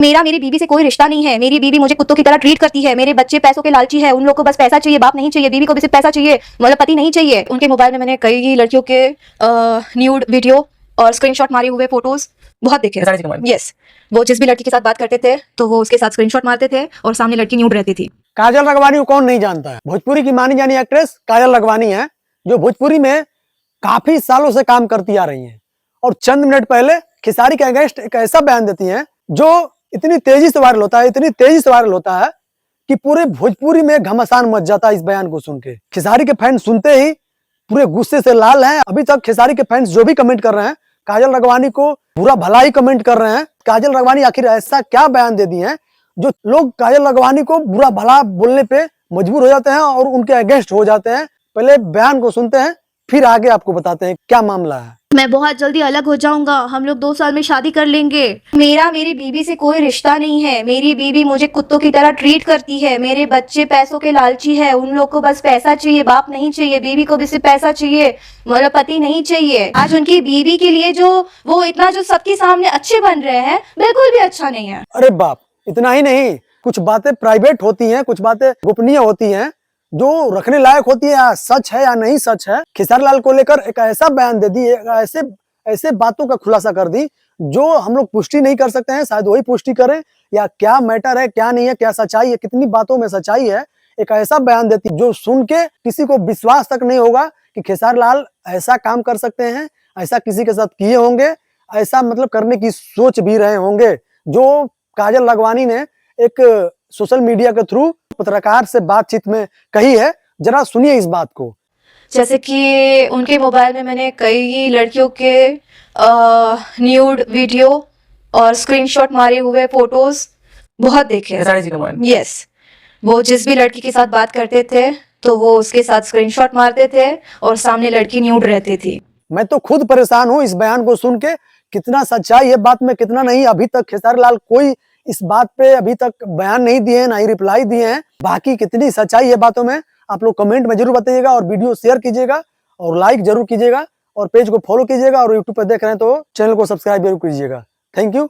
मेरा मेरी बीवी से कोई रिश्ता नहीं है। मेरी बीवी मुझे कुत्तों की तरह ट्रीट करती है। मेरे बच्चे पैसों के लालची है, उन लोग को बस पैसा चाहिए, बाप नहीं चाहिए। बीवी को भी सिर्फ पैसा चाहिए, मतलब पति नहीं चाहिए। उनके मोबाइल में मैंने कई लड़कियों के न्यूड वीडियो और स्क्रीनशॉट मारे हुए फोटोज बहुत देखे। यस, वो जिस भी लड़की के साथ बात करते थे तो वो उसके साथ स्क्रीनशॉट मारते थे और सामने लड़की न्यूड रहती थी। काजल राघवानी को कौन नहीं जानता है। भोजपुरी की मानी जानी एक्ट्रेस काजल राघवानी है, जो भोजपुरी में काफी सालों से काम करती आ रही हैं और चंद मिनट पहले खेसारी के अगेंस्ट एक ऐसा बयान देती हैं जो इतनी तेजी से वायरल होता है, इतनी तेजी से वायरल होता है कि पूरे भोजपुरी में घमासान मच जाता है इस बयान को सुन के। खेसारी के फैंस सुनते ही पूरे गुस्से से लाल हैं। अभी तक खेसारी के फैंस जो भी कमेंट कर रहे हैं काजल राघवानी को बुरा भला ही कमेंट कर रहे हैं। काजल राघवानी आखिर ऐसा क्या बयान दे दिए हैं जो लोग काजल राघवानी को बुरा भला बोलने पे मजबूर हो जाते हैं और उनके अगेंस्ट हो जाते हैं। पहले बयान को सुनते हैं, फिर आगे आपको बताते हैं क्या मामला है। मैं बहुत जल्दी अलग हो जाऊंगा, हम लोग 2 साल में शादी कर लेंगे। मेरा मेरी बीवी से कोई रिश्ता नहीं है। मेरी बीवी मुझे कुत्तों की तरह ट्रीट करती है। मेरे बच्चे पैसों के लालची है, उन लोग को बस पैसा चाहिए, बाप नहीं चाहिए। बीवी को भी सिर्फ पैसा चाहिए, मतलब पति नहीं चाहिए। आज उनकी बीवी के लिए जो वो इतना जो सबके सामने अच्छे बन रहे हैं, बिल्कुल भी अच्छा नहीं है। अरे बाप, इतना ही नहीं, कुछ बातें प्राइवेट होती हैं, कुछ बातें गोपनीय होती हैं जो रखने लायक होती है, या सच है या नहीं सच है। खेसारी लाल को लेकर एक ऐसा बयान दे दी, ऐसे ऐसे बातों का खुलासा कर दी जो हम लोग पुष्टि नहीं कर सकते हैं। शायद वही पुष्टि करें या क्या मैटर है, क्या नहीं है, क्या सच्चाई है, कितनी बातों में सच्चाई है। एक ऐसा बयान देती जो सुन के किसी को विश्वास तक नहीं होगा कि खेसारी लाल ऐसा काम कर सकते हैं, ऐसा किसी के साथ किए होंगे, ऐसा मतलब करने की सोच भी रहे होंगे। जो काजल राघवानी ने एक सोशल मीडिया के थ्रू पत्रकार से बातचीत में कही है, जरा सुनिए इस बात को। जैसे कि उनके मोबाइल में मैंने कई लड़कियों के न्यूड वीडियो और स्क्रीनशॉट मारे हुए फोटोज बहुत देखे। यस, वो जिस भी लड़की के साथ बात करते थे तो वो उसके साथ स्क्रीनशॉट मारते थे और सामने लड़की न्यूड रहती थी। मैं तो खुद परेशान हूँ इस बयान को सुन के, कितना सच्चाई है बात में, कितना नहीं। अभी तक खेसारी लाल कोई इस बात पे अभी तक बयान नहीं दिए हैं, ना ही रिप्लाई दिए हैं। बाकी कितनी सच्चाई है बातों में आप लोग कमेंट में जरूर बताइएगा और वीडियो शेयर कीजिएगा और लाइक जरूर कीजिएगा और पेज को फॉलो कीजिएगा और यूट्यूब पर देख रहे हैं तो चैनल को सब्सक्राइब जरूर कीजिएगा। Thank you.